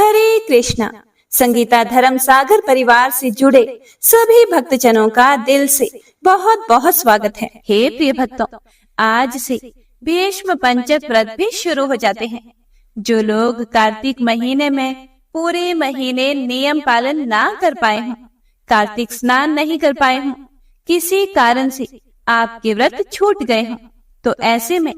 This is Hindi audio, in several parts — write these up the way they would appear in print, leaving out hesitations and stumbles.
हरे कृष्णा। संगीता धर्म सागर परिवार से जुड़े सभी भक्तजनों का दिल से बहुत बहुत स्वागत है। हे प्रिय भक्तों, आज से भीष्म पंचक व्रत भी शुरू हो जाते हैं। जो लोग कार्तिक महीने में पूरे महीने नियम पालन ना कर पाए हों, कार्तिक स्नान नहीं कर पाए हों, किसी कारण से आपके व्रत छूट गए हों, तो ऐसे में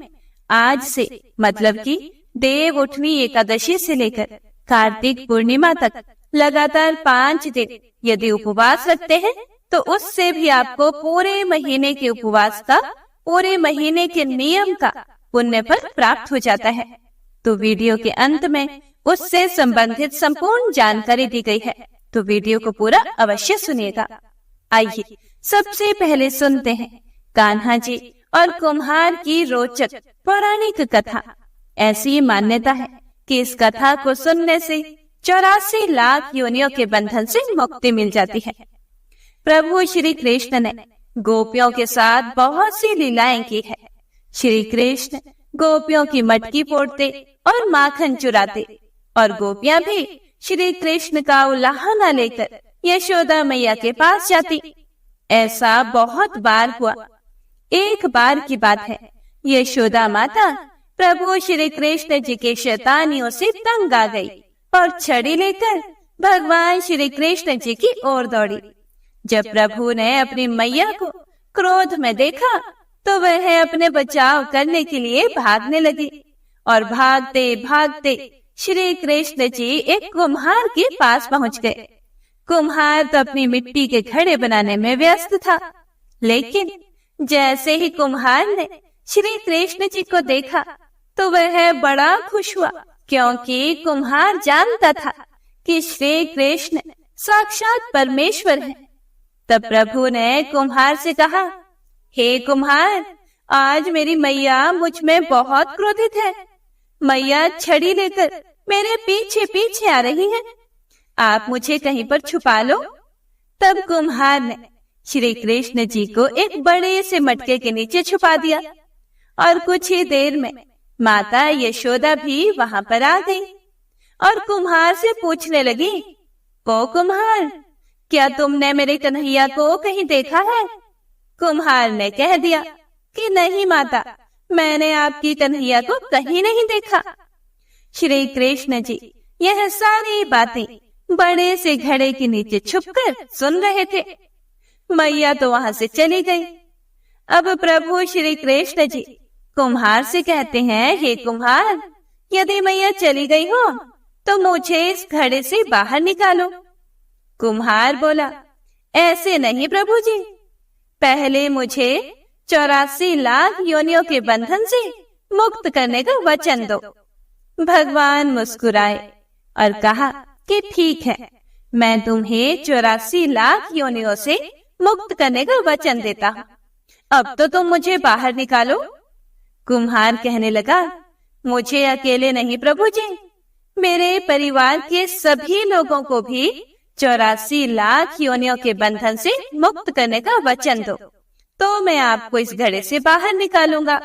आज से मतलब कि देव उठनी एकादशी से लेकर कार्तिक पूर्णिमा तक लगातार 5 दिन यदि उपवास रखते हैं तो उससे भी आपको पूरे महीने के उपवास का, पूरे महीने के नियम का पुण्य फल प्राप्त हो जाता है। तो वीडियो के अंत में उससे संबंधित संपूर्ण जानकारी दी गई है, तो वीडियो को पूरा अवश्य सुनिएगा। आइए सबसे पहले सुनते हैं कान्हा जी और कुम्हार की रोचक पौराणिक कथा। ऐसी मान्यता है कि इस कथा को सुनने से 84 लाख योनियों के बंधन से मुक्ति मिल जाती है। प्रभु श्री कृष्ण ने गोपियों के साथ बहुत सी लीलाएं की है। श्री कृष्ण गोपियों की मटकी फोड़ते और माखन चुराते, और गोपियां भी श्री कृष्ण का उलाहना लेकर यशोदा मैया के पास जाती। ऐसा बहुत बार हुआ। एक बार की बात है, यशोदा माता प्रभु श्री कृष्ण जी के शैतानियों से तंग आ गई और छड़ी लेकर भगवान श्री कृष्ण जी की ओर दौड़ी। जब प्रभु ने अपनी मैया को क्रोध में देखा तो वह अपने बचाव करने के लिए भागने लगी, और भागते भागते श्री कृष्ण जी एक कुम्हार के पास पहुंच गए। कुम्हार तो अपनी मिट्टी के घड़े बनाने में व्यस्त था, लेकिन जैसे ही कुम्हार ने श्री कृष्ण जी को देखा तो वह बड़ा खुश हुआ, क्योंकि कुम्हार जानता था कि श्री कृष्ण साक्षात परमेश्वर है। तब प्रभु ने कुम्हार से कहा, हे कुम्हार, आज मेरी मैया मुझ में बहुत क्रोधित है। मैया छड़ी लेकर मेरे पीछे पीछे आ रही है, आप मुझे कहीं पर छुपा लो। तब कुम्हार ने श्री कृष्ण जी को एक बड़े से मटके के नीचे छुपा दिया, और कुछ ही देर में माता यशोदा भी वहां पर आ गई और कुम्हार से पूछने लगी, ओ कुम्हार, क्या तुमने मेरे कन्हैया को कहीं देखा है? कुम्हार ने कह दिया कि नहीं माता, मैंने आपकी कन्हैया को कहीं नहीं देखा। श्री कृष्ण जी यह सारी बातें बड़े से घड़े के नीचे छुपकर सुन रहे थे। मैया तो वहां से चली गई। अब प्रभु श्री कृष्ण जी कुम्हार से कहते हैं, हे कुम्हार, यदि मैया चली गई हो तो मुझे इस घड़े से बाहर निकालो। कुम्हार बोला, ऐसे नहीं प्रभु जी, पहले मुझे 84 लाख योनियों के बंधन से मुक्त करने का वचन दो। भगवान मुस्कुराए और कहा कि ठीक है, मैं तुम्हें 84 लाख योनियों से मुक्त करने का वचन देता हूँ। अब तो तुम मुझे बाहर निकालो। कुम्हार कहने लगा, मुझे अकेले नहीं प्रभु जी, मेरे परिवार के सभी लोगों को भी 84 लाख योनियों के बंधन से मुक्त करने का वचन दो, तो मैं आपको इस घड़े से बाहर निकालूंगा।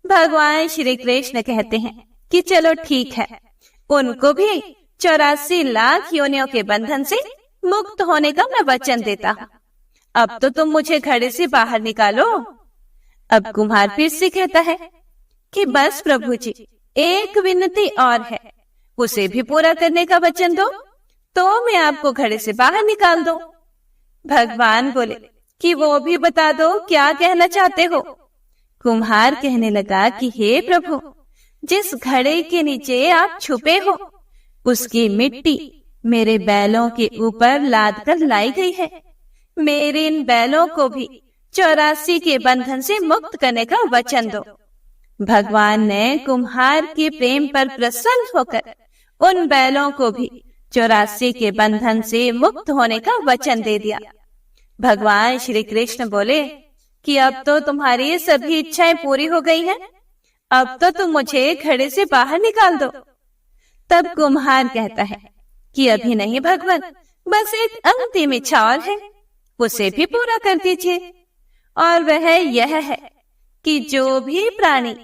भगवान श्री कृष्ण कहते हैं कि चलो ठीक है, उनको भी 84 लाख योनियों के बंधन से मुक्त होने का मैं वचन देता हूँ। अब तो तुम मुझे घड़े से बाहर निकालो। अब कुम्हार फिर से कहता है कि बस प्रभु जी, एक विनती और है, उसे भी पूरा करने का वचन दो, तो मैं आपको घड़े से बाहर निकाल दूं। भगवान बोले कि वो भी बता दो, क्या कहना चाहते हो? कुम्हार कहने लगा कि हे प्रभु, जिस घड़े के नीचे आप छुपे हो उसकी मिट्टी मेरे बैलों के ऊपर लाद कर लाई गई है। मेरे इन बैलों को भी 84 के बंधन से मुक्त करने का वचन दो। भगवान ने कुम्हार के प्रेम पर प्रसन्न होकर उन बैलों को भी 84 के बंधन से मुक्त होने का वचन दे दिया। भगवान श्री कृष्ण बोले कि अब तो तुम्हारी सभी इच्छाएं पूरी हो गई हैं, अब तो तुम मुझे घड़े से बाहर निकाल दो। तब कुम्हार कहता है कि अभी नहीं भगवान, बस एक अंतिम इच्छा और है, उसे भी पूरा कर दीजिए। और वह यह है कि जो भी प्राणी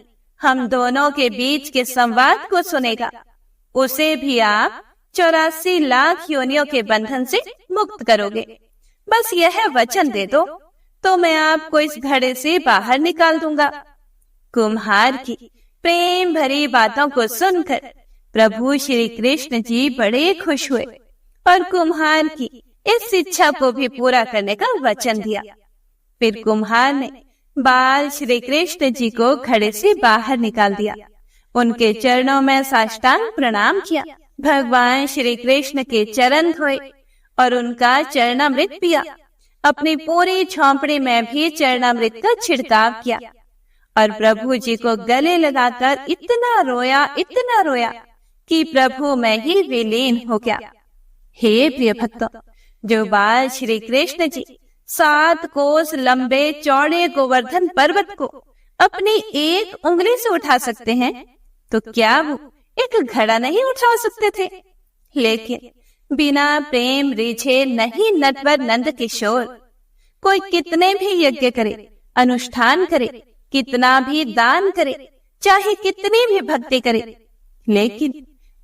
हम दोनों के बीच के संवाद को सुनेगा, उसे भी आप 84 लाख योनियों के बंधन से मुक्त करोगे। बस यह वचन दे दो तो मैं आपको इस घड़े से बाहर निकाल दूंगा। कुम्हार की प्रेम भरी बातों को सुनकर प्रभु श्री कृष्ण जी बड़े खुश हुए और कुम्हार की इस इच्छा को भी पूरा करने का वचन दिया। फिर कुम्हार ने बाल श्री कृष्ण जी को घड़े से बाहर निकाल दिया, उनके चरणों में साष्टांग प्रणाम किया। भगवान श्री कृष्ण के चरण धोए और उनका चरणामृत पिया। अपनी पूरी झोंपड़ी में भी चरणामृत का छिड़काव किया और प्रभु जी को गले लगाकर इतना रोया कि प्रभु में ही विलीन हो गया। हे प्रिय भक्तों, जो बाल श्री कृष्ण जी 7 कोस लंबे चौड़े गोवर्धन पर्वत को अपनी एक उंगली से उठा सकते हैं, तो क्या वो एक घड़ा नहीं उठा सकते थे? लेकिन बिना प्रेम रिझे नहीं नटवर नंद किशोर। कोई कितने भी यज्ञ करे, अनुष्ठान करे, कितना भी दान करे, चाहे कितनी भी भक्ति करे, लेकिन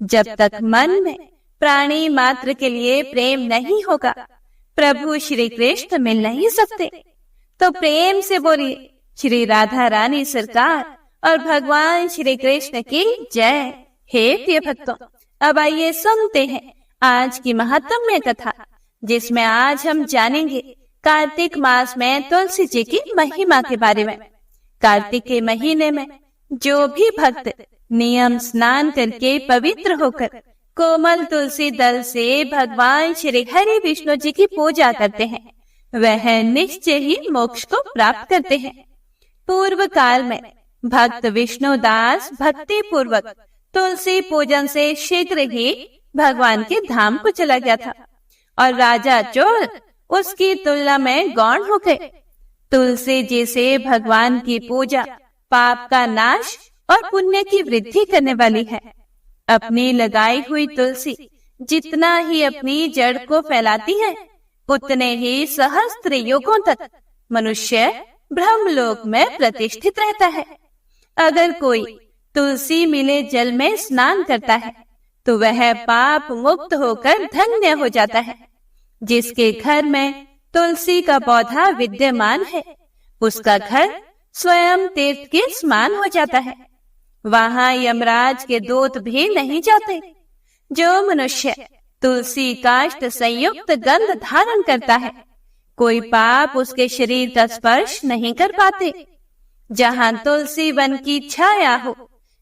जब तक मन में प्राणी मात्र के लिए प्रेम नहीं होगा, प्रभु श्री कृष्ण मिल नहीं सकते। तो प्रेम से बोलिए श्री राधा रानी सरकार और भगवान श्री कृष्ण की जय। हे प्रिय भक्तों, अब आइए सुनते हैं आज की महत्वमय कथा, जिसमें आज हम जानेंगे कार्तिक मास में तुलसी जी की महिमा के बारे में। कार्तिक के महीने में जो भी भक्त नियम स्नान करके पवित्र होकर कोमल तुलसी दल से भगवान श्री हरि विष्णु जी की पूजा करते हैं, वह निश्चय ही मोक्ष को प्राप्त करते हैं। पूर्व काल में भक्त विष्णुदास भक्ति पूर्वक तुलसी पूजन से शीघ्र ही भगवान के धाम को चला गया था और राजा चोर उसकी तुलना में गौण हो गए। तुलसी जी से भगवान की पूजा पाप का नाश और पुण्य की वृद्धि करने वाली है। अपनी लगाई हुई तुलसी जितना ही अपनी जड़ को फैलाती है, उतने ही सहस्त्र युगों तक मनुष्य ब्रह्मलोक में प्रतिष्ठित रहता है। अगर कोई तुलसी मिले जल में स्नान करता है तो वह पाप मुक्त होकर धन्य हो जाता है। जिसके घर में तुलसी का पौधा विद्यमान है, उसका घर स्वयं तीर्थ के समान हो जाता है। वहां यमराज के दूत भी नहीं जाते। जो मनुष्य तुलसी काष्ठ संयुक्त गंध धारण करता है, कोई पाप उसके शरीर का स्पर्श नहीं कर पाते। जहाँ तुलसी वन की छाया हो,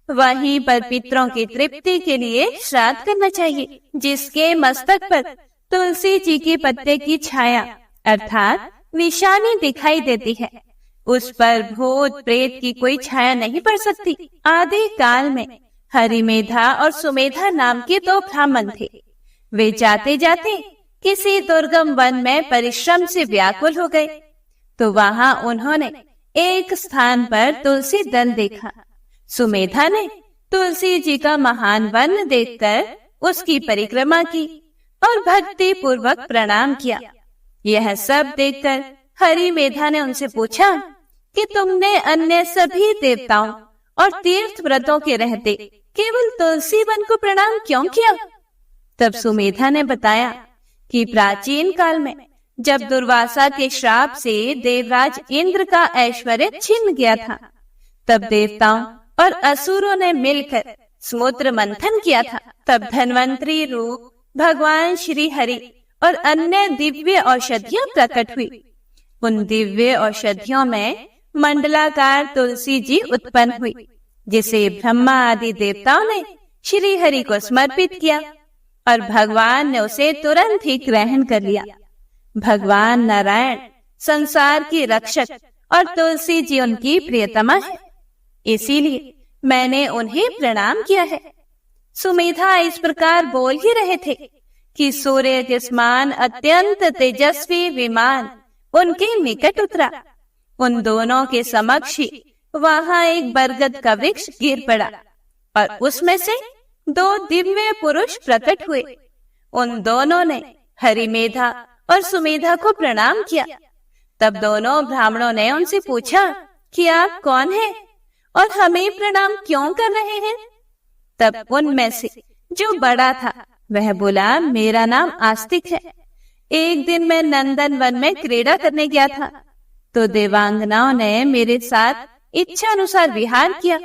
वहीं पर पितरों की तृप्ति के लिए श्राद्ध करना चाहिए। जिसके मस्तक पर तुलसी जी के पत्ते की छाया अर्थात निशानी दिखाई देती है, उस पर भूत प्रेत की कोई छाया नहीं पड़ सकती। आदि काल में हरिमेधा और सुमेधा नाम के 2 ब्राह्मण थे। वे जाते जाते किसी दुर्गम वन में परिश्रम से व्याकुल हो गए, तो वहां उन्होंने एक स्थान पर तुलसी दल देखा। सुमेधा ने तुलसी जी का महान वन देखकर उसकी परिक्रमा की और भक्ति पूर्वक प्रणाम किया। यह सब देखकर हरिमेधा ने उनसे पूछा कि तुमने अन्य सभी देवताओं और तीर्थ व्रतों के रहते केवल तुलसी वन को प्रणाम क्यों किया? तब सुमेधा ने बताया कि प्राचीन काल में जब दुर्वासा के श्राप से देवराज इंद्र का ऐश्वर्य छिन गया था, तब देवताओं और असुरों ने मिलकर समुद्र मंथन किया था। तब धन्वंतरी रूप भगवान श्री हरि और अन्य दिव्य औषधियां प्रकट हुई। उन दिव्य औषधियों में मंडलाकार तुलसी जी उत्पन्न हुई, जिसे ब्रह्मा आदि देवताओं ने श्री हरि को समर्पित किया और भगवान ने उसे तुरंत ही ग्रहण कर लिया। भगवान नारायण संसार की रक्षक और तुलसी जी उनकी प्रियतमा है, इसीलिए मैंने उन्हें प्रणाम किया है। सुमेधा इस प्रकार बोल ही रहे थे कि सूर्य के समान अत्यंत तेजस्वी विमान उनके निकट उतरा। उन दोनों के समक्ष ही वहां एक बरगद का वृक्ष गिर पड़ा और उसमें से 2 दिव्य पुरुष प्रकट हुए। उन दोनों ने हरिमेधा और सुमेधा को प्रणाम किया। तब दोनों ब्राह्मणों ने उनसे पूछा कि आप कौन हैं और हमें प्रणाम क्यों कर रहे हैं? तब उनमें से जो बड़ा था वह बोला, मेरा नाम आस्तिक है। एक दिन मैं नंदन वन में क्रीड़ा करने गया था, तो देवांगनाओं ने मेरे साथ इच्छा अनुसार विहार किया।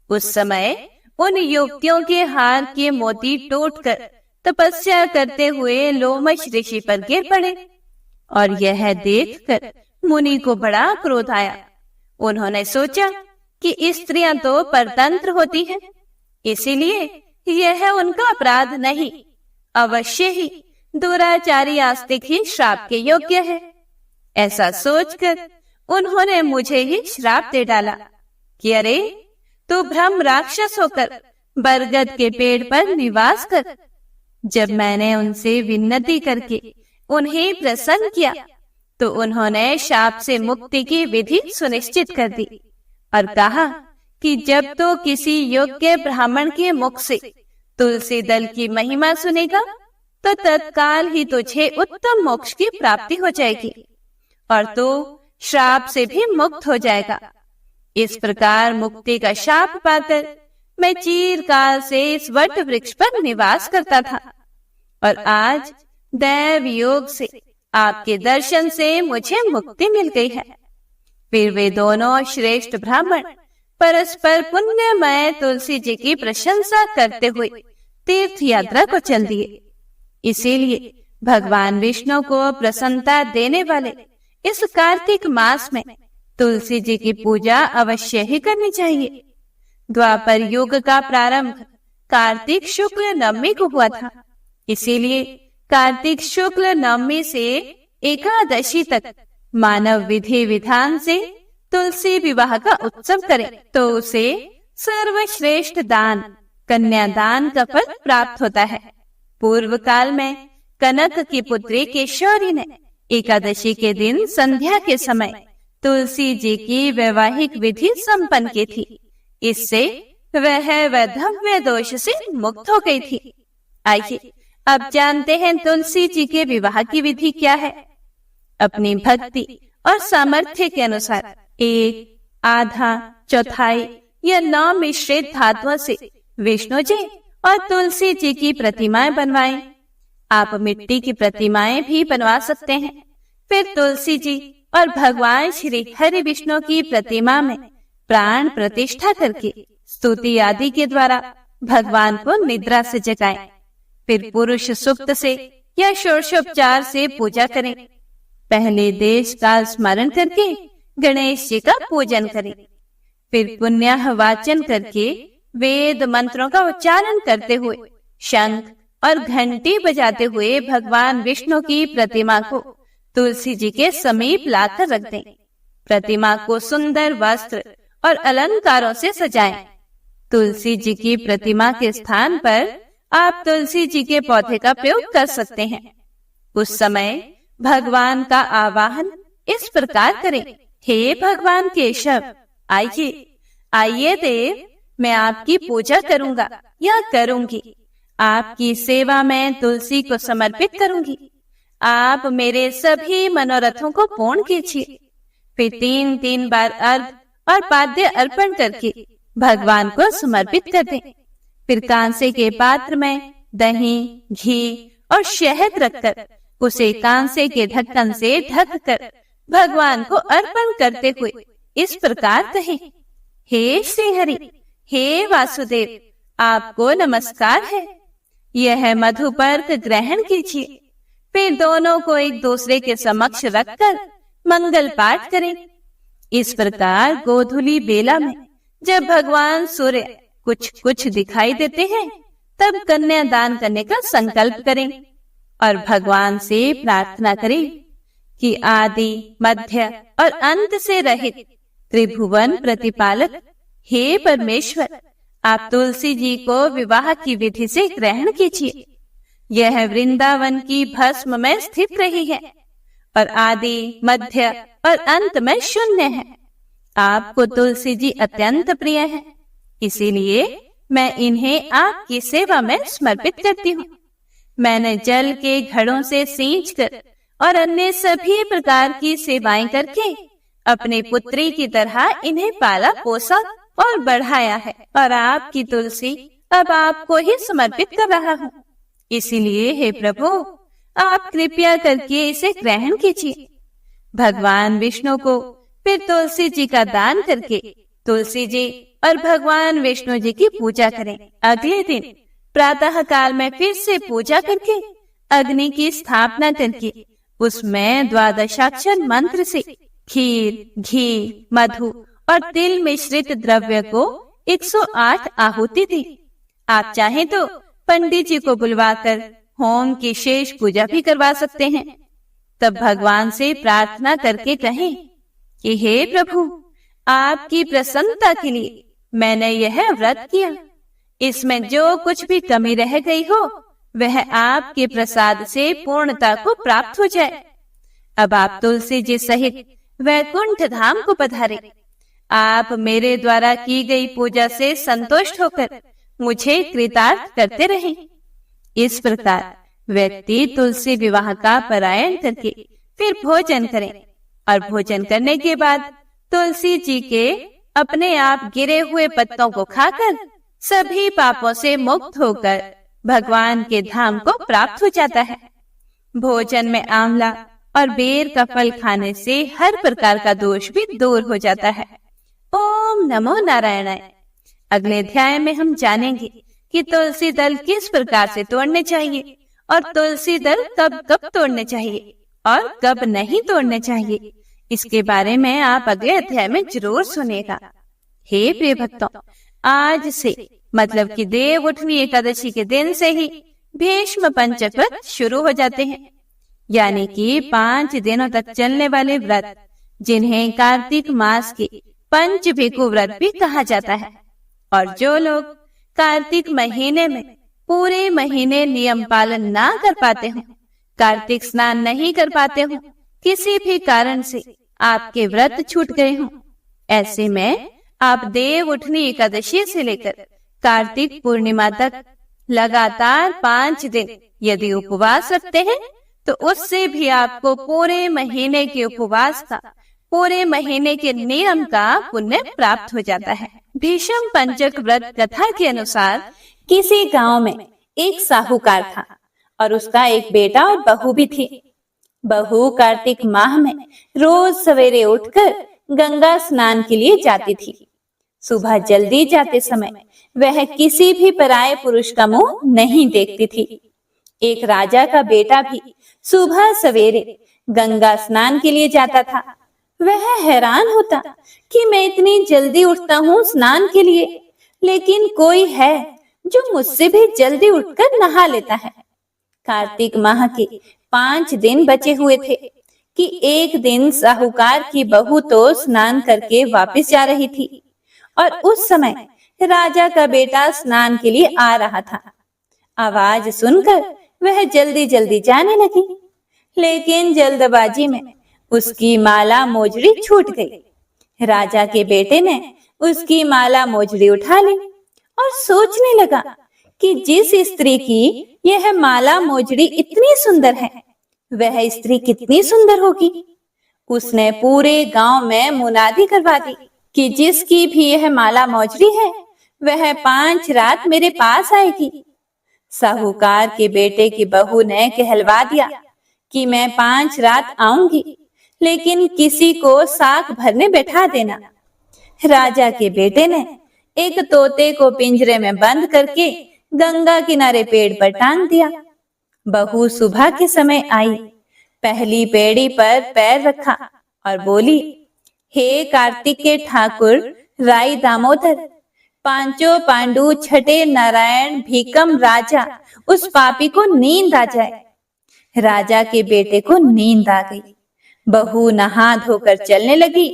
उस समय उन युवतियों के हार के मोती टूटकर तपस्या करते हुए लोमश ऋषि पर गिर पड़े, और यह देखकर मुनि को बड़ा क्रोध आया। उन्होंने सोचा कि स्त्रियां तो परतंत्र होती हैं, इसीलिए यह उनका अपराध नहीं, अवश्य ही दुराचारी आस्तिक ही श्राप के योग्य है। ऐसा सोचकर उन्होंने मुझे ही श्राप दे डाला कि अरे, तू ब्रह्म राक्षस होकर बरगद के पेड़ पर निवास कर। जब मैंने उनसे विनती करके उन्हें प्रसन्न किया, तो उन्होंने शाप से मुक्ति की विधि सुनिश्चित कर दी और कहा कि जब तो किसी योग्य ब्राह्मण के मुख से तुलसी दल की महिमा सुनेगा, तो तत्काल ही तुझे उत्तम मोक्ष की प्राप्ति हो जाएगी और तू श्राप से भी मुक्त हो जाएगा। इस प्रकार मुक्ति का शाप पाकर मैं चिरकाल से इस वट वृक्ष पर निवास करता था, और आज दैव योग से आपके दर्शन से मुझे मुक्ति मिल गई है। फिर वे दोनों श्रेष्ठ ब्राह्मण परस्पर पुण्यमय तुलसी जी की प्रशंसा करते हुए तीर्थ यात्रा को चल दिए। इसीलिए भगवान विष्णु को प्रसन्नता देने वाले इस कार्तिक मास में तुलसी जी की पूजा अवश्य ही करनी चाहिए। द्वापर युग का प्रारंभ कार्तिक शुक्ल नवमी को हुआ था, इसीलिए कार्तिक शुक्ल नवमी से एकादशी तक मानव विधि विधान से तुलसी विवाह का उत्सव करे, तो उसे सर्वश्रेष्ठ दान कन्यादान का फल प्राप्त होता है। पूर्व काल में कनक की पुत्री केशौरी ने एकादशी के दिन संध्या के समय तुलसी जी की वैवाहिक विधि संपन्न की थी। इससे वह वैधव्य दोष से मुक्त हो गई थी। आइए अब जानते हैं तुलसी जी के विवाह की विधि क्या है। अपनी भक्ति और सामर्थ्य के अनुसार 1, आधा, चौथाई या 9 मिश्रित धातुओं से विष्णु जी और तुलसी जी की प्रतिमाएं बनवाएं। आप मिट्टी की प्रतिमाएं भी बनवा सकते हैं। फिर तुलसी जी और भगवान श्री हरि विष्णु की प्रतिमा में प्राण प्रतिष्ठा करके स्तुति आदि के द्वारा भगवान को निद्रा से जगाएं। फिर पुरुष सूक्त से या षोडशोपचार से पूजा करें। पहले देश का स्मरण करके गणेश जी का पूजन करें। फिर पुण्य वाचन करके वेद मंत्रों का उच्चारण करते हुए शंख और घंटी बजाते हुए भगवान विष्णु की प्रतिमा को तुलसी जी के समीप लाकर रख दें। प्रतिमा को सुंदर वस्त्र और अलंकारों से सजाएं। तुलसी जी की प्रतिमा के स्थान पर आप तुलसी जी के पौधे का प्रयोग कर सकते हैं। उस समय भगवान का आवाहन इस प्रकार करें, हे भगवान केशव, आइए देव, मैं आपकी पूजा करूंगा या करूंगी। आपकी सेवा में तुलसी को समर्पित करूंगी। आप मेरे सभी मनोरथों को पूर्ण कीजिए। फिर 3 बार अर्घ और पाद्य अर्पण करके भगवान को समर्पित कर दें। फिर कांसे के पात्र में दही, घी और शहद रखकर उसे कांसे के ढक्कन से ढककर भगवान को अर्पण करते हुए इस प्रकार कहें, हे श्री हरि, हे वासुदेव, आपको नमस्कार है। यह मधुपर्क ग्रहण कीजिए। फिर दोनों को एक दूसरे के समक्ष रखकर मंगल पाठ करें। इस प्रकार गोधूली बेला में जब भगवान सूर्य कुछ दिखाई देते हैं, तब कन्यादान करने का संकल्प करें और भगवान से प्रार्थना करें कि आदि, मध्य और अंत से रहित त्रिभुवन प्रतिपालक हे परमेश्वर, आप तुलसी जी को विवाह की विधि से ग्रहण कीजिए। यह वृंदावन की भस्म में स्थित रही है और आदि, मध्य और अंत में शून्य है। आपको तुलसी जी अत्यंत प्रिय है, इसीलिए मैं इन्हें आपकी सेवा में समर्पित करती हूँ। मैंने जल के घड़ों से सींचकर और अन्य सभी प्रकार की सेवाएं करके अपनी पुत्री की तरह इन्हें पाला पोसा और बढ़ाया है, और आपकी तुलसी अब आपको ही समर्पित कर रहा हूँ। इसीलिए हे प्रभु, आप कृपया करके इसे ग्रहण कीजिए। भगवान विष्णु को फिर तुलसी जी का दान करके तुलसी जी और भगवान विष्णु जी की पूजा करें। अगले दिन प्रातः काल में फिर से पूजा करके अग्नि की स्थापना करके उसमें द्वादशाक्षर मंत्र से खीर, घी, मधु और तिल मिश्रित द्रव्य को 108 आहुति दी। आप चाहें तो पंडित जी को बुलवाकर होम की शेष पूजा भी करवा सकते हैं। तब भगवान से प्रार्थना करके कहें कि हे प्रभु, आपकी प्रसन्नता के लिए मैंने यह व्रत किया। इसमें जो कुछ भी कमी रह गई हो वह आपके प्रसाद से पूर्णता को प्राप्त हो जाए। अब आप तुलसी जी सहित वैकुंठ धाम को पधारे। आप मेरे द्वारा की गई पूजा से संतुष्ट होकर मुझे कृतार्थ करते रहें। इस प्रकार व्यक्ति तुलसी विवाह का पारायण करके फिर भोजन करें और भोजन करने के बाद तुलसी जी के अपने आप गिरे हुए पत्तों को खाकर सभी पापों से मुक्त होकर भगवान के धाम को प्राप्त हो जाता है। भोजन में आंवला और बेर का फल खाने से हर प्रकार का दोष भी दूर हो जाता है। ओम नमो नारायणाय। अगले अध्याय में हम जानेंगे कि तुलसी दल किस प्रकार से तोड़ने चाहिए और तुलसी दल कब कब तोड़ने चाहिए और कब नहीं तोड़ने चाहिए। इसके बारे में आप अगले अध्याय में जरूर सुनेगा। हे प्रिय भक्तों, आज से मतलब कि देव उठनी एकादशी के दिन से ही भीष्म पंचक व्रत शुरू हो जाते हैं, यानी कि 5 दिनों तक चलने वाले व्रत, जिन्हें कार्तिक मास के पंचभिकु व्रत भी कहा जाता है। और जो लोग कार्तिक महीने में पूरे महीने नियम पालन ना कर पाते हो, कार्तिक स्नान नहीं कर पाते हो, किसी भी कारण से आपके व्रत छूट गए हो, ऐसे में आप देव उठनी एकादशी से लेकर कार्तिक पूर्णिमा तक लगातार 5 दिन यदि उपवास रखते हैं तो उससे भी आपको पूरे महीने के उपवास का, पूरे महीने के नियम का पुण्य प्राप्त हो जाता है। भीष्म पंचक व्रत कथा के अनुसार किसी गांव में एक साहूकार था और उसका एक बेटा और बहू भी थी। बहू कार्तिक माह में रोज सवेरे उठकर गंगा स्नान के लिए जाती थी। सुबह जल्दी जाते समय वह किसी भी पराये पुरुष का मुंह नहीं देखती थी। एक राजा का बेटा भी सुबह सवेरे गंगा स्नान के लिए जाता था। वह हैरान होता कि मैं इतनी जल्दी उठता हूँ स्नान के लिए, लेकिन कोई है जो मुझसे भी जल्दी उठकर नहा लेता है। कार्तिक माह के 5 दिन बचे हुए थे कि एक दिन साहूकार की बहू तो स्नान करके वापस जा रही थी और उस समय राजा का बेटा स्नान के लिए आ रहा था। आवाज सुनकर वह जल्दी जल्दी जाने लगी, लेकिन जल्दबाजी में उसकी माला मोजड़ी छूट गई। राजा के बेटे ने उसकी माला मोजड़ी उठा ली और सोचने लगा कि जिस स्त्री की यह माला मोजड़ी इतनी सुंदर है, वह स्त्री कितनी सुंदर होगी। उसने पूरे गांव में मुनादी करवा दी कि जिसकी भी यह माला मोजड़ी है वह 5 रात मेरे पास आएगी। साहूकार के बेटे की बहू ने कहलवा दिया कि मैं 5 रात आऊंगी, लेकिन किसी को साग भरने बैठा देना। राजा के बेटे ने एक तोते को पिंजरे में बंद करके गंगा किनारे पेड़ पर टांग दिया। बहू सुबह के समय आई, पहली पेड़ी पर पैर रखा और बोली, हे कार्तिक के ठाकुर राई दामोदर, पांचों पांडु छठे नारायण भीकम राजा, उस पापी को नींद आ जाए। राजा के बेटे को नींद आ गई। बहू नहा धोकर चलने लगी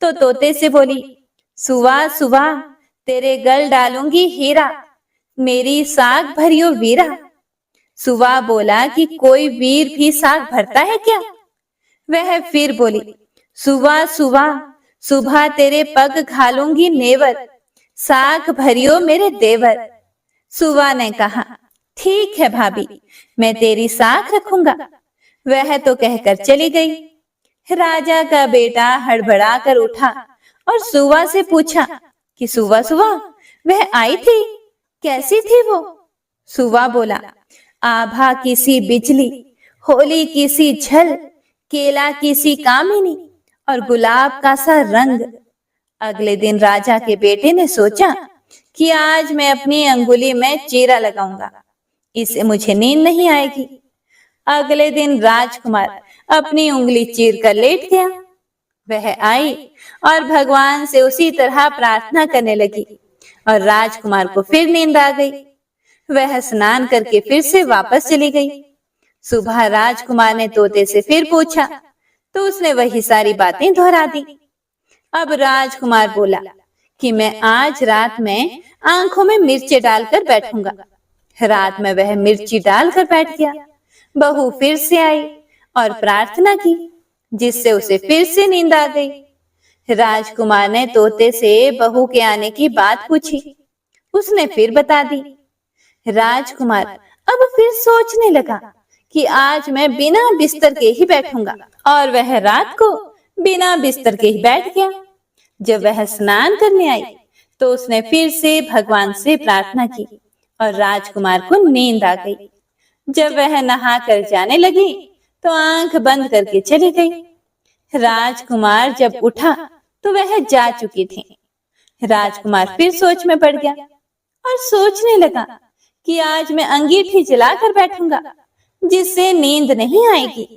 तो तोते से बोली, सुवा सुवा तेरे गल डालूंगी हीरा, मेरी साग भरियो वीरा। सुवा बोला कि कोई वीर भी साग भरता है क्या? वह फिर बोली, सुवा सुवा सुबह तेरे पग घालूंगी नेवर, साग भरियो मेरे देवर। सुवा ने कहा, ठीक है भाभी, मैं तेरी साग रखूंगा। वह तो कहकर चली गई। राजा का बेटा हड़बड़ा कर उठा और सुवा से पूछा कि सुवा सुवा वह आई थी, कैसी थी वो? सुवा बोला, आभा की सी बिजली, होली की सी झल, केला की सी कामिनी और गुलाब का सा रंग। अगले दिन राजा के बेटे ने सोचा कि आज मैं अपनी अंगुली में चीरा लगाऊंगा, इससे मुझे नींद नहीं आएगी। अगले दिन राजकुमार अपनी उंगली चीर कर लेट गया। वह आई और भगवान से उसी तरह प्रार्थना करने लगी और राजकुमार को फिर नींद आ गई। वह स्नान करके फिर से वापस चली गई। सुबह राजकुमार ने तोते से फिर पूछा तो उसने वही सारी बातें दोहरा दी। अब राजकुमार बोला कि मैं आज रात में आंखों में मिर्ची डालकर बैठूंगा। रात में वह मिर्ची डालकर बैठ गया। बहू फिर से आई और प्रार्थना की, जिससे उसे फिर से नींद आ गई। राजकुमार ने तोते से बहू के आने की बात पूछी। उसने फिर बता दी। राजकुमार अब फिर सोचने लगा कि आज मैं बिना बिस्तर के ही बैठूंगा, और वह रात को बिना बिस्तर के ही बैठ गया। जब वह स्नान करने आई तो उसने फिर से भगवान से प्रार्थना की और राजकुमार को नींद आ गई। जब वह नहा कर जाने लगी तो आंख बंद करके चली गई। राजकुमार जब उठा तो वह जा चुकी थी। राजकुमार फिर सोच में पड़ गया और सोचने लगा कि आज मैं अंगीठी जलाकर बैठूंगा, जिससे नींद नहीं आएगी।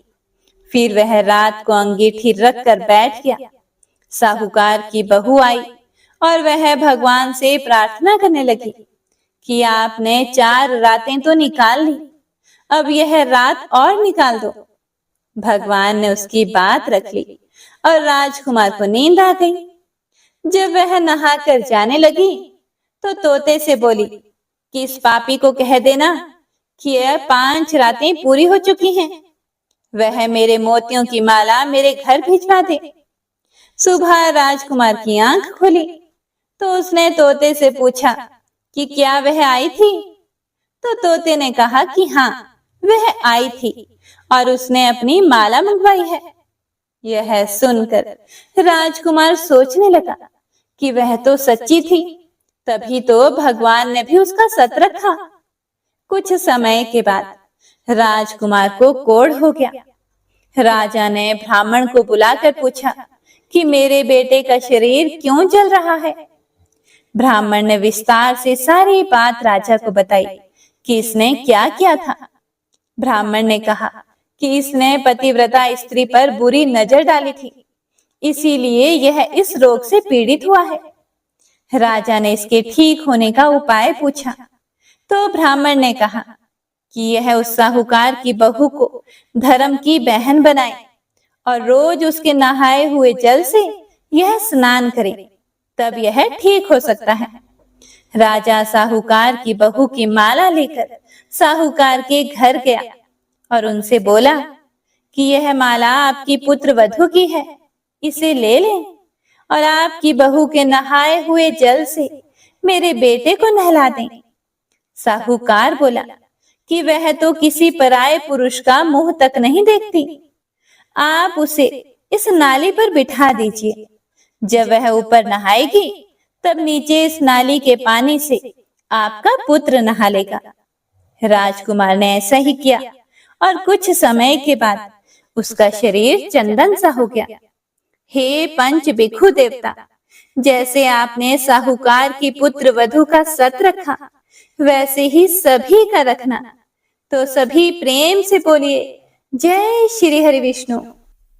फिर वह रात को अंगीठी रख कर बैठ गया। साहूकार की बहू आई और वह भगवान से प्रार्थना करने लगी कि आपने 4 रातें तो निकाल ली, अब यह रात और निकाल दो। भगवान ने उसकी बात रख ली और राजकुमार को नींद आ गई। जब वह नहा कर जाने लगी तो तोते से बोली कि इस पापी को कह देना कि यह 5 रातें पूरी हो चुकी हैं, वह मेरे मोतियों की माला मेरे घर भिजवा दे। सुबह राजकुमार की आंख खुली तो उसने तोते से पूछा कि क्या वह आई थी। तो तोते ने कहा कि हाँ, वह आई थी और उसने अपनी माला मंगवाई है। यह सुनकर राजकुमार सोचने लगा कि वह तो सच्ची थी, तभी तो भगवान ने भी उसका सत रखा। कुछ समय के बाद राजकुमार को कोढ़ हो गया। राजा ने ब्राह्मण को बुलाकर पूछा कि मेरे बेटे का शरीर क्यों जल रहा है। ब्राह्मण ने विस्तार से सारी बात राजा को बताई कि इसने क्या किया था। ब्राह्मण ने कहा कि इसने पतिव्रता स्त्री पर बुरी नजर डाली थी, इसीलिए यह इस रोग से पीड़ित हुआ है। राजा ने इसके ठीक होने का उपाय पूछा तो ब्राह्मण ने कहा कि यह उस साहूकार की बहू को धर्म की बहन बनाए और रोज उसके नहाए हुए जल से यह स्नान करे, तब यह ठीक हो सकता है। राजा साहूकार की बहू की माला लेकर साहूकार के घर गया और उनसे बोला कि यह माला आपकी पुत्र वधू की है, इसे ले लें और आपकी बहू के नहाए हुए जल से मेरे बेटे को नहला दें। साहूकार बोला कि वह तो किसी पराये पुरुष का मुंह तक नहीं देखती, आप उसे इस नाली पर बिठा दीजिए। जब वह ऊपर नहाएगी तब नीचे इस नाली के पानी से आपका पुत्र नहा लेगा। राजकुमार ने ऐसा ही किया और कुछ समय के बाद उसका शरीर चंदन सा हो गया। हे पंच भिक्षु देवता, जैसे आपने साहूकार की पुत्र वधू का सत रखा, वैसे ही सभी का रखना। तो सभी प्रेम से बोलिए जय श्री हरि विष्णु।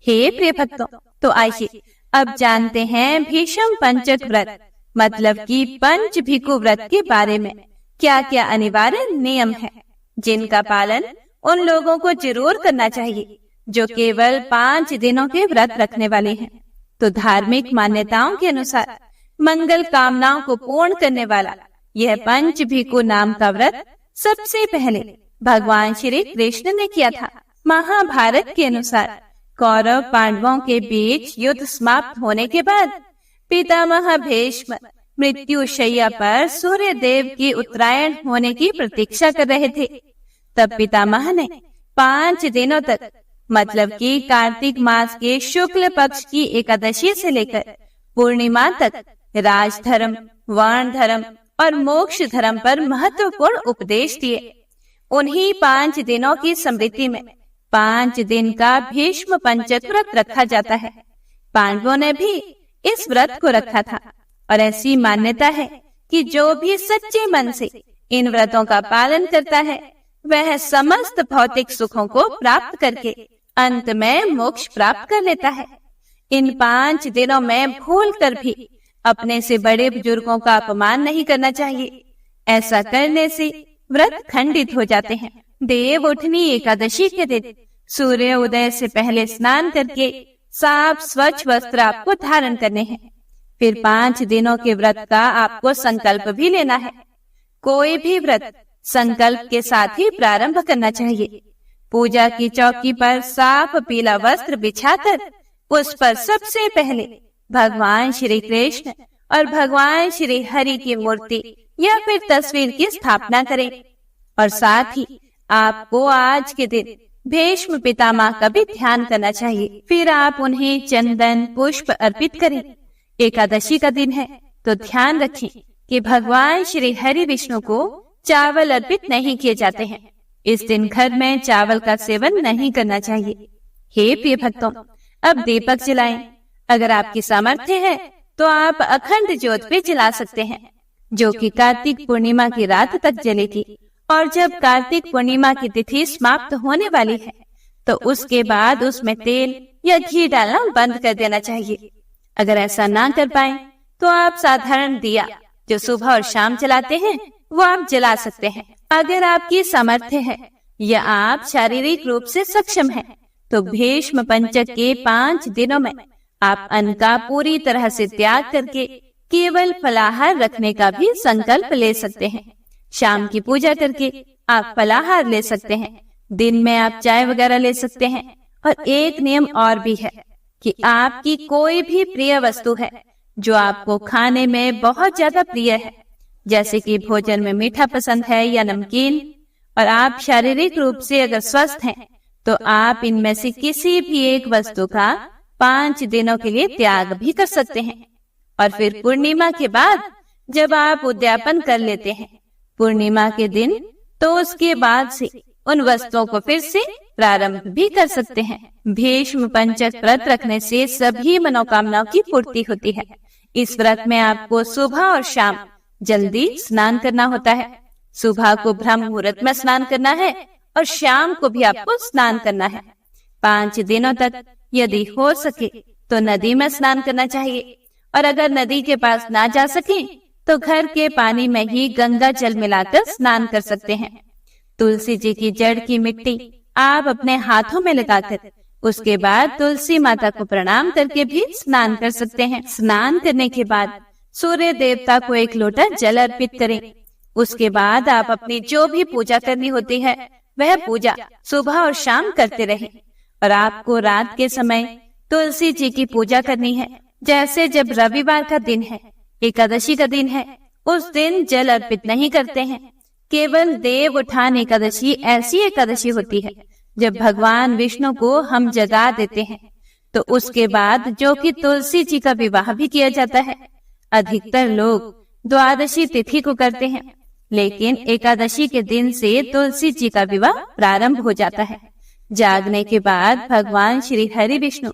हे प्रिय भक्तों, तो आइए अब जानते हैं भीष्म पंचक व्रत मतलब कि पंच भिक्षु व्रत के बारे में क्या क्या अनिवार्य नियम है, जिनका पालन उन लोगों को जरूर करना चाहिए जो केवल 5 दिनों के व्रत रखने वाले हैं। तो धार्मिक मान्यताओं के अनुसार मंगल कामनाओं को पूर्ण करने वाला यह पंच भिक्षु नाम का व्रत सबसे पहले भगवान श्री कृष्ण ने किया था। महाभारत के अनुसार कौरव पांडवों के बीच युद्ध समाप्त होने के बाद पितामह भीष्म मृत्यु शैया पर सूर्य देव की उत्तरायण होने की प्रतीक्षा कर रहे थे। तब पितामह ने 5 दिनों तक मतलब कि कार्तिक मास के शुक्ल पक्ष की एकादशी से लेकर पूर्णिमा तक राजधर्म, वर्ण धर्म और मोक्ष धर्म पर महत्वपूर्ण उपदेश दिए। उन्हीं 5 दिनों की स्मृति में 5 दिन का भीष्म पंचक व्रत रखा जाता है। पांडवों ने भी इस व्रत को रखा था और ऐसी मान्यता है कि जो भी सच्चे मन से इन व्रतों का पालन करता है वह समस्त भौतिक सुखों को प्राप्त करके अंत में मोक्ष प्राप्त कर लेता है। इन 5 दिनों में भूल कर भी अपने से बड़े बुजुर्गों का अपमान नहीं करना चाहिए। ऐसा करने से व्रत खंडित हो जाते हैं। देव उठनी एकादशी के दिन सूर्य उदय से पहले स्नान करके साफ स्वच्छ वस्त्र आपको धारण करने हैं। फिर 5 दिनों के व्रत का आपको संकल्प भी लेना है। कोई भी व्रत संकल्प के साथ ही प्रारंभ करना चाहिए। पूजा की चौकी पर साफ पीला वस्त्र बिछाकर उस पर सबसे पहले भगवान श्री कृष्ण और भगवान श्री हरि की मूर्ति या फिर तस्वीर की स्थापना करें। और साथ ही आपको आज के दिन भीष्म पितामह का भी ध्यान करना चाहिए। फिर आप उन्हें चंदन पुष्प अर्पित करें। एकादशी का दिन है तो ध्यान रखें कि भगवान श्री हरि विष्णु को चावल अर्पित नहीं किए जाते हैं। इस दिन घर में चावल का सेवन नहीं करना चाहिए। हे प्रिय भक्तों, अब दीपक जलाएं। अगर आपकी सामर्थ्य है तो आप अखंड ज्योत भी जला सकते हैं, जो कि कार्तिक पूर्णिमा की रात तक जलेगी। और जब कार्तिक पूर्णिमा की तिथि समाप्त होने वाली है तो उसके बाद उसमें तेल या घी डालना बंद कर देना चाहिए। अगर ऐसा ना कर पाए तो आप साधारण दिया जो सुबह और शाम जलाते हैं वो आप जला सकते हैं। अगर आपकी सामर्थ्य है या आप शारीरिक रूप से सक्षम हैं तो भीष्म पंचक के 5 दिनों में आप अन्न का पूरी तरह से त्याग करके केवल फलाहार रखने का भी संकल्प ले सकते हैं। शाम की पूजा करके आप फलाहार ले सकते हैं। दिन में आप चाय वगैरह ले सकते हैं। और एक नियम और भी है कि आपकी कोई भी प्रिय वस्तु है जो आपको खाने में बहुत ज्यादा प्रिय है, जैसे कि भोजन में मीठा पसंद है या नमकीन, और आप शारीरिक रूप से अगर स्वस्थ हैं तो आप इनमें से किसी भी एक वस्तु का 5 दिनों के लिए त्याग भी कर सकते हैं। और फिर पूर्णिमा के बाद जब आप उद्यापन कर लेते हैं पूर्णिमा के दिन, तो उसके बाद से उन वस्तुओं को फिर से प्रारंभ भी कर सकते हैं। भीष्म पंचक व्रत रखने से सभी मनोकामनाओं की पूर्ति होती है। इस व्रत में आपको सुबह और शाम जल्दी स्नान करना होता है। सुबह को ब्रह्म मुहूर्त में स्नान करना है और शाम को भी आपको स्नान करना है। 5 दिनों तक यदि हो सके तो नदी में स्नान करना चाहिए, और अगर नदी के पास ना जा सके तो घर के पानी में ही गंगा जल मिलाकर स्नान कर सकते हैं। तुलसी जी की जड़ की मिट्टी आप अपने हाथों में लगाकर उसके बाद तुलसी माता को प्रणाम करके भी स्नान कर सकते हैं। स्नान करने के बाद सूर्य देवता को 1 लोटा जल अर्पित करें। उसके बाद आप अपनी जो भी पूजा करनी होती है वह पूजा सुबह और शाम करते रहें। और आपको रात के समय तुलसी जी की पूजा करनी है। जैसे जब रविवार का दिन है, एकादशी का दिन है, उस दिन जल अर्पित नहीं करते हैं। केवल देव उठान एकादशी ऐसी एकादशी होती है जब भगवान विष्णु को हम जगा देते हैं। तो उसके बाद जो कि तुलसी जी का विवाह भी किया जाता है। अधिकतर लोग द्वादशी तिथि को करते हैं, लेकिन एकादशी के दिन से तुलसी जी का विवाह प्रारंभ हो जाता है। जागने के बाद भगवान श्री हरि विष्णु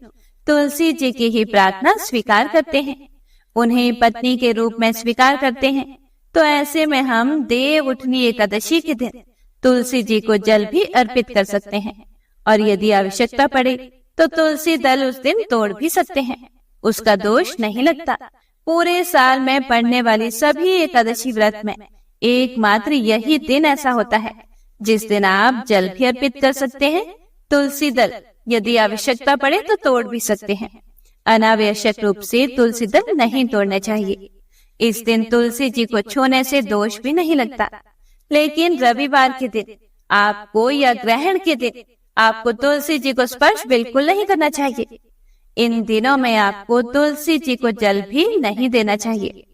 तुलसी जी की ही प्रार्थना स्वीकार करते हैं, उन्हें पत्नी के रूप में स्वीकार करते हैं। तो ऐसे में हम देव उठनी एकादशी के दिन तुलसी जी को जल भी अर्पित कर सकते हैं, और यदि आवश्यकता पड़े तो तुलसी दल उस दिन तोड़ भी सकते हैं। उसका दोष नहीं लगता। पूरे साल में पड़ने वाली सभी एकादशी व्रत में एकमात्र यही दिन ऐसा होता है जिस दिन आप जल भी अर्पित कर सकते हैं। तुलसी दल यदि आवश्यकता पड़े तो तोड़ भी सकते हैं। अनावश्यक रूप से तुलसी दल नहीं तोड़ने चाहिए। इस दिन तुलसी जी को छूने से दोष भी नहीं लगता। लेकिन रविवार के दिन आपको या ग्रहण के दिन आपको तुलसी जी को स्पर्श बिल्कुल नहीं करना चाहिए। इन दिनों में आपको तुलसी जी को जल भी नहीं देना चाहिए।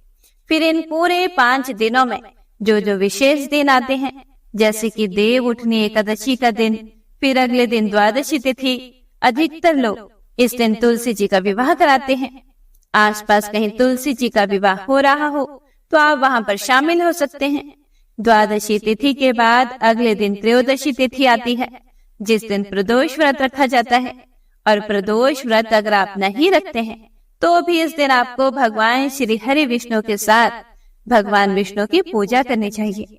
फिर इन पूरे 5 दिनों में जो जो विशेष दिन आते हैं, जैसे कि देव उठनी एकादशी का दिन, फिर अगले दिन द्वादशी तिथि, अधिकतर लोग इस दिन तुलसी जी का विवाह कराते हैं। आसपास कहीं तुलसी जी का विवाह हो रहा हो तो आप वहां पर शामिल हो सकते हैं। द्वादशी तिथि के बाद अगले दिन त्रयोदशी तिथि आती है, जिस दिन प्रदोष व्रत रखा जाता है। और प्रदोष व्रत अगर आप नहीं रखते हैं तो भी इस दिन आपको भगवान श्री हरि विष्णु के साथ भगवान विष्णु की पूजा करनी चाहिए।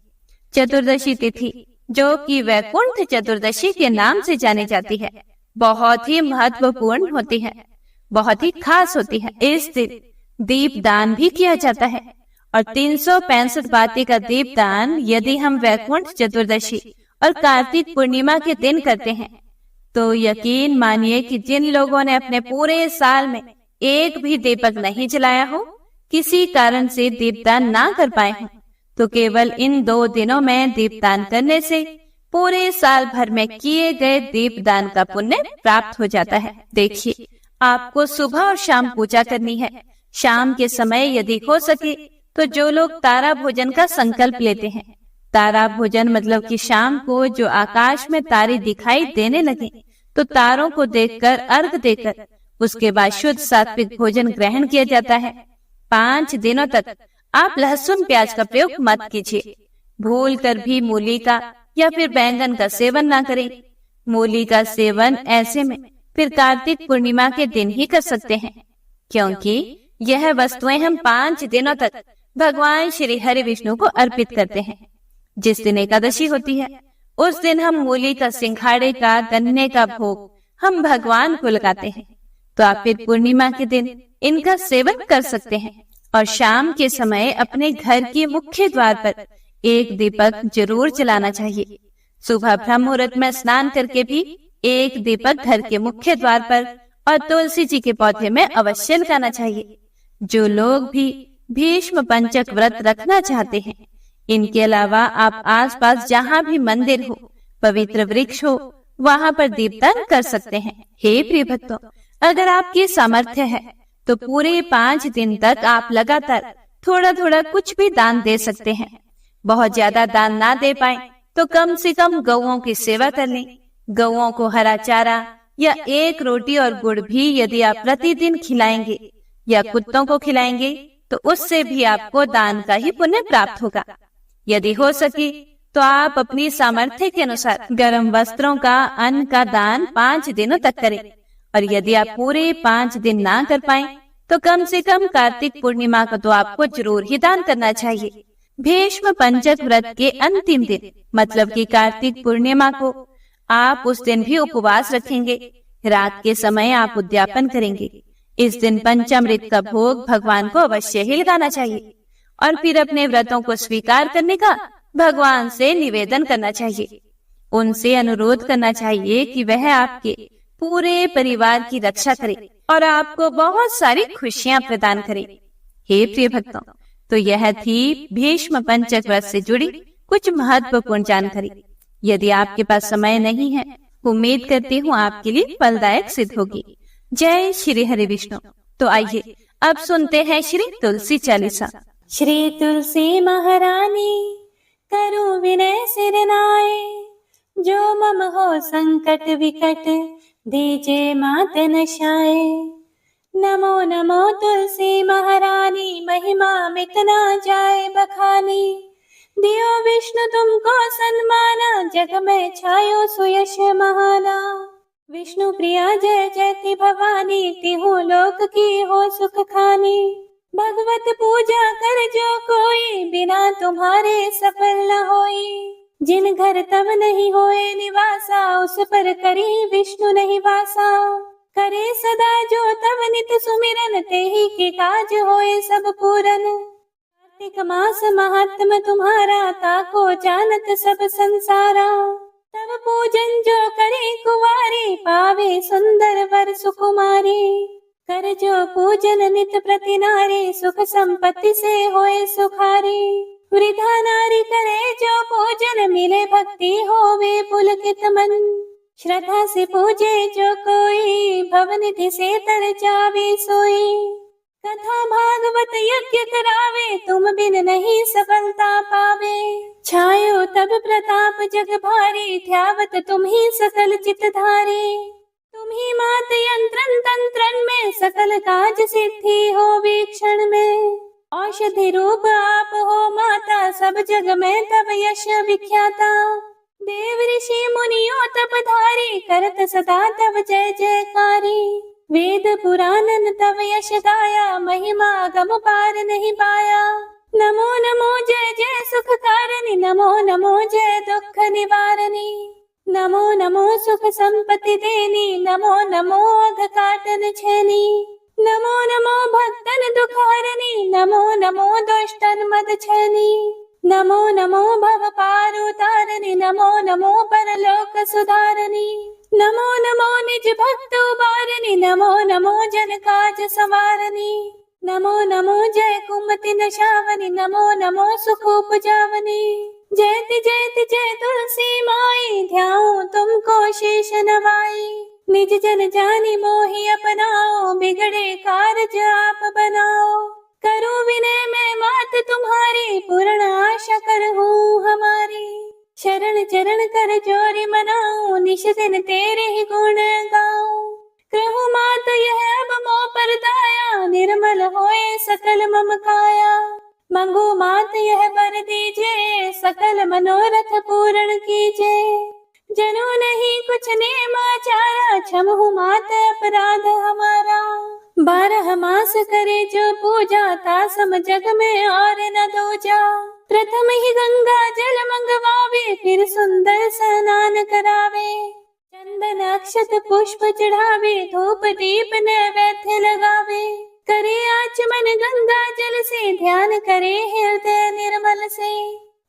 चतुर्दशी तिथि, जो कि वैकुंठ चतुर्दशी के नाम से जानी जाती है, बहुत ही महत्वपूर्ण होती है, बहुत ही खास होती है। इस दिन दीप दान भी किया जाता है और 365 बाती का दीप दान यदि हम वैकुंठ चतुर्दशी और कार्तिक पूर्णिमा के दिन करते हैं तो यकीन मानिए कि जिन लोगों ने अपने पूरे साल में एक भी दीपक नहीं जलाया हो, किसी कारण से दीपदान ना कर पाए हो, तो केवल इन 2 दिनों में दीपदान करने से पूरे साल भर में किए गए दीपदान का पुण्य प्राप्त हो जाता है। देखिए, आपको सुबह और शाम पूजा करनी है। शाम के समय यदि हो सके तो जो लोग तारा भोजन का संकल्प लेते हैं, तारा भोजन मतलब कि शाम को जो आकाश में तारे दिखाई देने लगे तो तारों को देखकर अर्घ देकर उसके बाद शुद्ध सात्विक भोजन ग्रहण किया जाता है। 5 दिनों तक आप लहसुन प्याज का प्रयोग मत कीजिए। भूल कर भी मूली का या फिर बैंगन का सेवन ना करें। मूली का सेवन ऐसे में फिर कार्तिक पूर्णिमा के दिन ही कर सकते हैं, क्योंकि यह वस्तुएं हम 5 दिनों तक भगवान श्री हरि विष्णु को अर्पित करते हैं। जिस दिन एकादशी होती है उस दिन हम मूली का, सिंघाड़े का, गन्ने का भोग हम भगवान को लगाते हैं। तो आप फिर पूर्णिमा के दिन इनका सेवन कर सकते हैं। और शाम के समय अपने घर के मुख्य द्वार पर एक दीपक जरूर जलाना चाहिए। सुबह ब्रह्म मुहूर्त में स्नान करके भी एक दीपक घर के मुख्य द्वार पर और तुलसी जी के पौधे में अवश्य लगाना चाहिए। जो लोग भी भीष्म पंचक व्रत रखना चाहते हैं, इनके अलावा आप आसपास जहाँ भी मंदिर हो, पवित्र वृक्ष हो, वहाँ पर दीपदान कर सकते हैं। हे प्रिय भक्तों, अगर आपकी सामर्थ्य है तो पूरे 5 दिन तक आप लगातार थोड़ा थोड़ा कुछ भी दान दे सकते हैं। बहुत ज्यादा दान ना दे पाए तो कम से कम गौओं की सेवा कर लें। गौओं को हरा चारा या 1 रोटी और गुड़ भी यदि आप प्रतिदिन खिलाएंगे या कुत्तों को खिलाएंगे तो उससे भी आपको दान का ही पुण्य प्राप्त होगा। यदि हो सके तो आप अपनी सामर्थ्य के अनुसार गर्म वस्त्रों का, अन्न का दान 5 दिनों तक करें। और यदि आप पूरे 5 दिन ना कर पाए तो कम से कम कार्तिक पूर्णिमा को तो आपको जरूर ही दान करना चाहिए। भीष्म पंचक व्रत के अंतिम दिन मतलब कि कार्तिक पूर्णिमा को आप उस दिन भी उपवास रखेंगे। रात के समय आप उद्यापन करेंगे। इस दिन पंचामृत का भोग भगवान को अवश्य ही लगाना चाहिए और फिर अपने व्रतों को स्वीकार करने का भगवान से निवेदन करना चाहिए। उनसे अनुरोध करना चाहिए कि वह आपके पूरे परिवार की रक्षा करे और आपको बहुत सारी खुशियां प्रदान करे। हे प्रिय भक्तों, तो यह थी भीष्म पंचक व्रत से जुड़ी कुछ महत्वपूर्ण जानकारी। यदि आपके पास समय नहीं है, उम्मीद करती हूँ आपके लिए फलदायक सिद्ध होगी। जय श्री हरि विष्णु। तो आइए अब सुनते हैं श्री तुलसी चालीसा। श्री तुलसी महारानी करो विनय सिर नाए, जो मम हो संकट विकट दीजे मात नशाए। नमो नमो तुलसी महारानी, महिमा मिट ना जाए बखानी। दियो विष्णु तुमको सन्माना, जग में छायो सुयश महाना। विष्णु प्रिया जय जयति भवानी, तिहु लोक की हो सुख खानी। भगवत पूजा कर जो कोई, बिना तुम्हारे सफल न होई। जिन घर तब नहीं होए निवासा, उस पर करी विष्णु नहीं वासा। करे सदा जो तब नित सुमिरन, तेहि के काज होए सब पूरन। कार्तिक मास महात्म तुम्हारा, ताको जानत सब संसारा। तब पूजन जो करे कुवारी, पावे सुंदर वर सुकुमारी। कर जो पूजन नित प्रति नारी, सुख संपत्ति से होए सुखारी। वृद्धा नारी करे जो पूजन, मिले भक्ति होवे पुलकित मन। श्रद्धा से पूजे जो कोई, भवनिधि से तर जावे सोई। कथा भागवत यज्ञ करावे, तुम बिन नहीं सफलता पावे। छायो तब प्रताप जग भारी, ध्यावत तुम ही सकल चित धारी। तुम ही मात यंत्रन तंत्रन में, सकल काज सिद्धि हो वीक्षण में। औषधि रूप आप हो माता, सब जग में तब यश विख्याता। देव ऋषि मुनियों तपधारी, करत सदा तब जय जयकारी। वेद पुराणन तब यश गाया, महिमा गम पार नहीं पाया। नमो नमो जय जय सुख कारणी, नमो नमो जय दुख निवारणी। नमो नमो सुख संपत्ति देनी, नमो नमो अघ काटन छेनी। नमो नमो भक्तन दुख हरणी, नमो नमो दुष्टन मद छेनी। नमो नमो भव पार उतारणी, नमो नमो परलोक सुधारणी। नमो नमो निज भक्त उबारणी, नमो नमो जन काज संवारणी। नमो नमो जय कुमति नशावनी, नमो नमो सुख उपजावनी। जयति जयति जय तुलसी माई, ध्याऊं तुमको शेष नवाई। निज जन जानी मोहि अपनाओ, बिगड़े कारज आप बनाओ। करूं विनय मैं मात तुम्हारी, पूर्ण आशा करहूं हमारी। शरण चरण कर जोरी मनाऊं, निश दिन तेरे ही गुण गाऊं। कहूं मात यह अब मोह पर दाया, निर्मल होए सकल मम काया। मंगू मात यह वर दीजिए, सकल मनोरथ पूर्ण कीजिए। जनो नहीं कुछ नेम आचारा, क्षमहु मात अपराध हमारा। 12 मास करे जो पूजा, तासम जग में और न दूजा। प्रथम ही गंगा जल मंगवावे, फिर सुंदर स्नान करावे। चंदन अक्षत पुष्प चढ़ावे, धूप दीप नैवेद्य लगावे। करे आचमन गंगा जल से, ध्यान करे हृदय निर्मल से।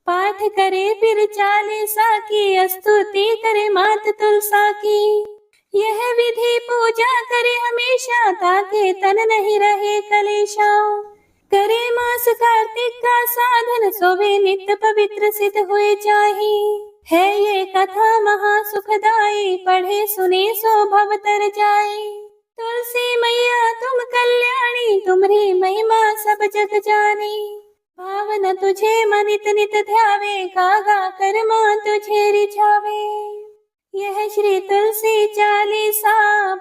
पाठ करे फिर 40 की, स्तुति करे मात तुलसा की। यह विधि पूजा करे हमेशा, ताकि तन नहीं रहे कलेशा। करे मास कार्तिक का साधन, सोवे नित्य पवित्र सिद्ध हुए जाहि। है ये कथा महा सुखदाई, पढ़े सुने सो भव तर जाए। तुलसी मैया तुम कल्याणी, तुम्हारी महिमा सब जग जानी। भावन तुझे मन नित नित ध्यावे, गा गा कर मां तुझे रिझावे। यह श्री तुलसी 40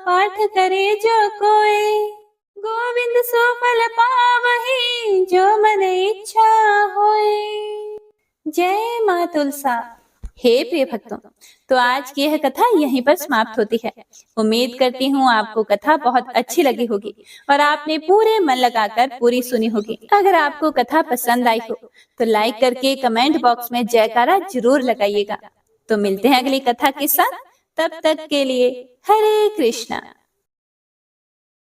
पाठ करे जो कोई, गोविंद सो फल पावहि, जो मन इच्छा होए। जय मां तुलसा। हे प्रिय भक्तों, तो आज की यह कथा यहीं पर समाप्त होती है। उम्मीद करती हूँ आपको कथा बहुत अच्छी लगी होगी और आपने पूरे मन लगाकर पूरी सुनी होगी। अगर आपको कथा पसंद आई हो तो लाइक करके कमेंट बॉक्स में जयकारा जरूर लगाइएगा। तो मिलते हैं अगली कथा के साथ, तब तक के लिए हरे कृष्णा।